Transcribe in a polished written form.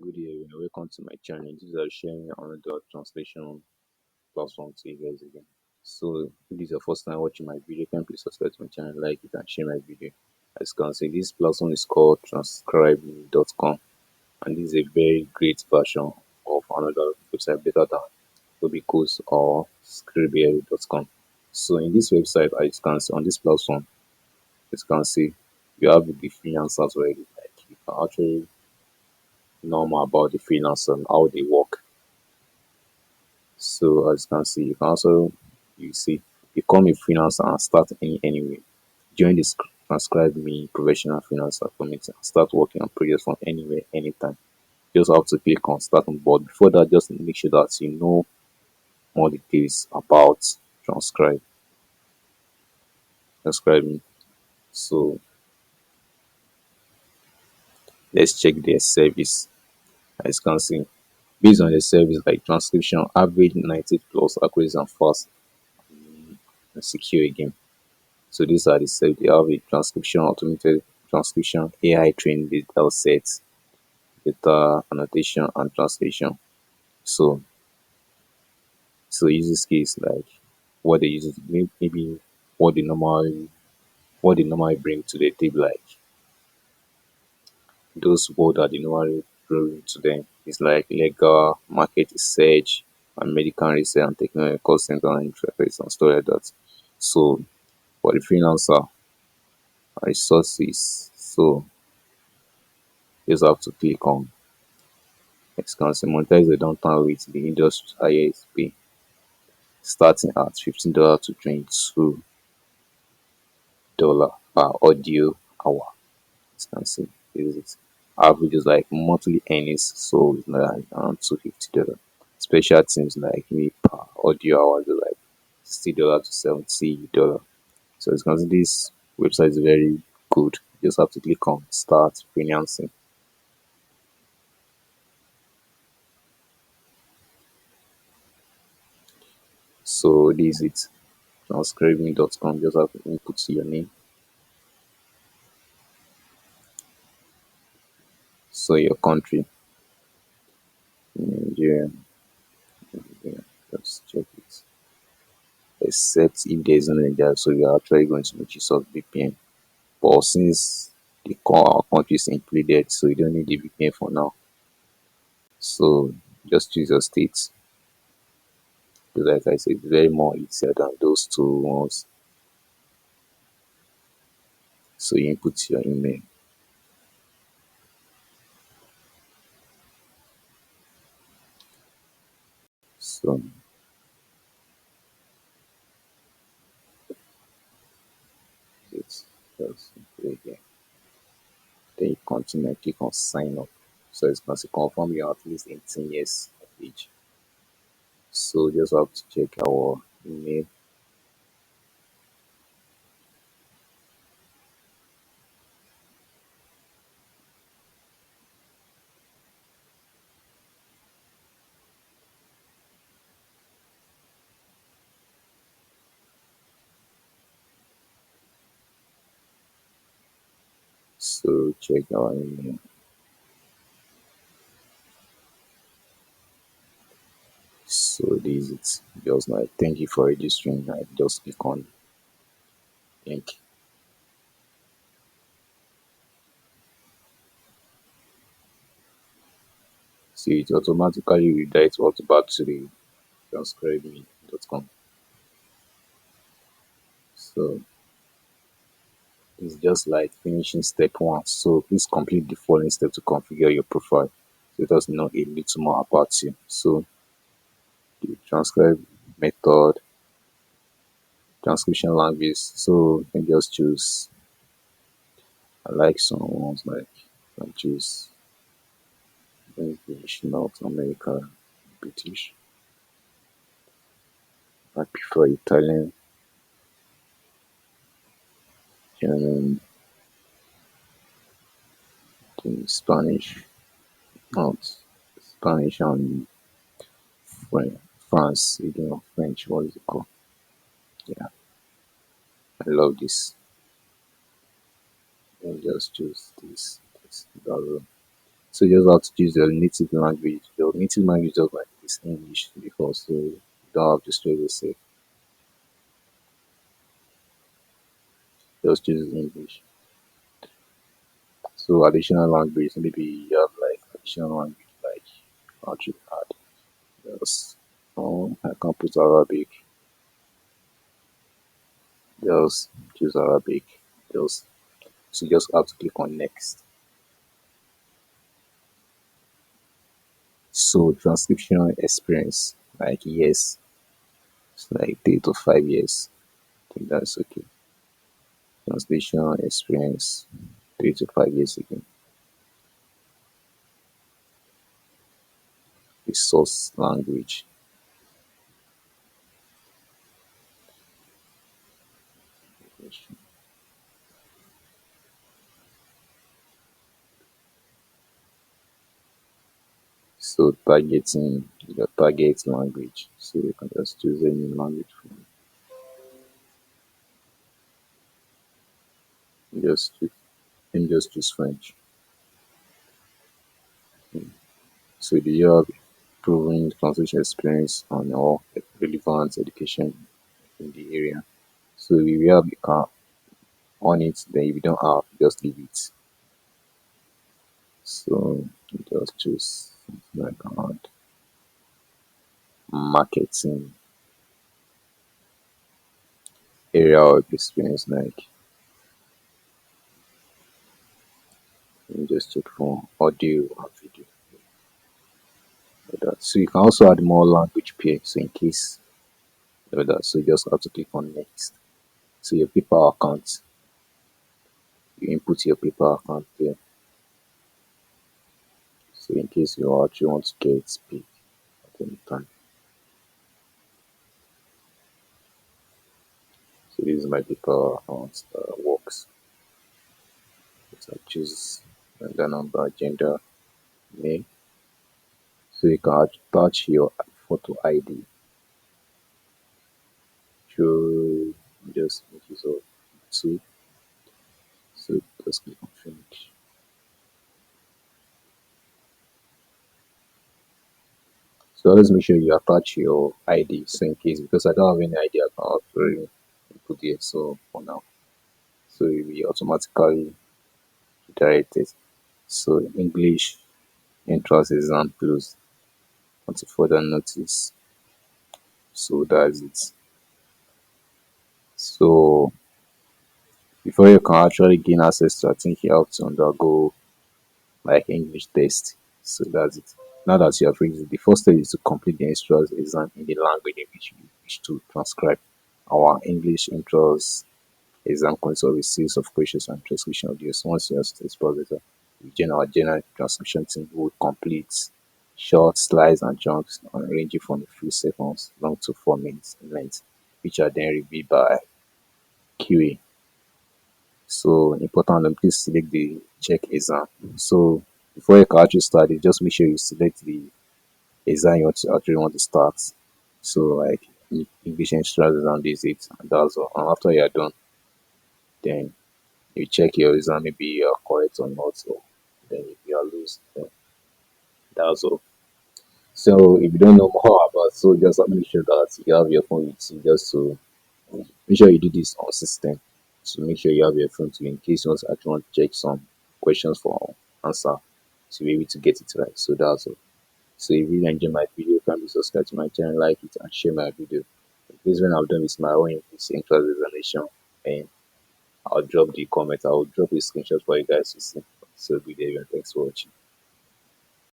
Good evening, welcome to my channel. This is sharing another translation platform to you guys again. So, if this is your first time watching my video, can please subscribe to my channel, like it, and share my video. As you can see, this platform is called TranscribeMe.com, and this is a very great version of another website better than Ubicos or Scribble.com. So, in this website, as you can see on this platform, as you can see, you have the freelancers already. Like you can actually know more about the freelancer and how they work. So as you can see, you can also become a freelancer and start anywhere. Join this transcribe me professional freelancer community and start working on projects from anywhere, anytime. You just have to click on start on board. Before that, just make sure that you know more details about transcribe transcribe me. So let's check their service. As you can see, based on the service like transcription, average 90 plus accuracy and fast and secure again. So these are the set. They have a transcription, automated transcription, AI trained data sets, data annotation and translation. So uses case like what they use maybe what they normally bring to the table, like those words that they normally bring to them is like legal, market research, and medical research and technology call center and interface and stuff like that. So for the freelancer resources, so you just have to click on expensive monetize the downtown with the industry highest pay starting at $15 to $22 per audio hour. Expensive is it? Average is like monthly earnings, so it's like around $250. Special teams like me per audio hour is like $60 to $70. So it's considered this website is very good. You just have to click on start freelancing. So this is it. Transcribing.com. Just have to input your name. So your country, Nigeria, yeah, just check it. Except if there's no Nigeria, so we are actually going to make use of VPN. But since the core our country is included, so you don't need the VPN for now. So just choose your state. Because like I said, it's very more easier than those two ones. So you input your email. So it's just click here. Then you continue and click on sign up. So it's going to confirm you're at least 18 years of age. So just have to check our email. So check our email. So this is it. Just like thank you for registering. I just click on link. See it automatically redirects us back to the transcribeme.com. So it's just like finishing step one. So please complete the following step to configure your profile. So let us know a little more about you. So the transcribe method, transcription language. So you can just choose I like some ones like I choose English, North America, British. I prefer Italian, German, then Spanish, not Spanish and France, French, what is it called? Yeah, I love this. I just choose this. That's all. So you just have to choose your native language. Your native language just like is English before, so you don't have to stress yourself. Just choose English. So additional language, maybe you have like additional language like how to add. Yes. I can put Arabic. Just choose Arabic. Just so you just have to click on next. So transcription experience, like yes, it's like 3 to 5 years. I think that's okay. Translation experience, 3 to 5 years again. The source language. So targeting your target language. So you can just choose any language from just choose and just choose French. So do you have proven translation experience on all relevant education in the area? So if you have the car on it, then if you don't have, just leave it. So just choose something like marketing area of experience, like you just check for audio and video like that. So you can also add more language pair, so in case like that. So you just have to click on next. So your PayPal account, you input your PayPal account there. So in case you actually want to get paid at any time. So this is my PayPal account that works. So I choose the number, gender, name. So you can attach your photo ID through just make use of two. So just click on finish. So always make sure you attach your ID, so in case, because I don't have any ID account already put here. So for now, so it will be automatically directed. So English entrance exam closed until further notice. So that's it. So before you can actually gain access to, I think you have to undergo like English test. So that's it. Now that you have reached it, the first step is to complete the entrance exam in the language in which you wish to transcribe. Our English entrance exam consists of a series of questions and transcription audios. Once you have this process, we join our general transcription team who will complete short slides and chunks ranging from a few seconds long to 4 minutes in length, which are then reviewed by QA. So important, please select the check exam. So before you can actually start it, just make sure you select the exam you want to actually want to start. So like English entrance exam this it, and that's all. And after you are done, then you check your exam, maybe you are correct or not. So then if you are loose, then that's all. So if you don't know more about, so just make sure that you have your phone with you, just to make sure you do this on system. So make sure you have your phone to, in case you want to actually want to check some questions for answer to be able to get it right. So that's all. So if you really enjoy my video, kindly subscribe to my channel, like it, and share my video. Please, when I'm done with my own English entrance examination, and I'll drop the comment. I'll drop a screenshot for you guys to see. So good day, everyone. Thanks for watching.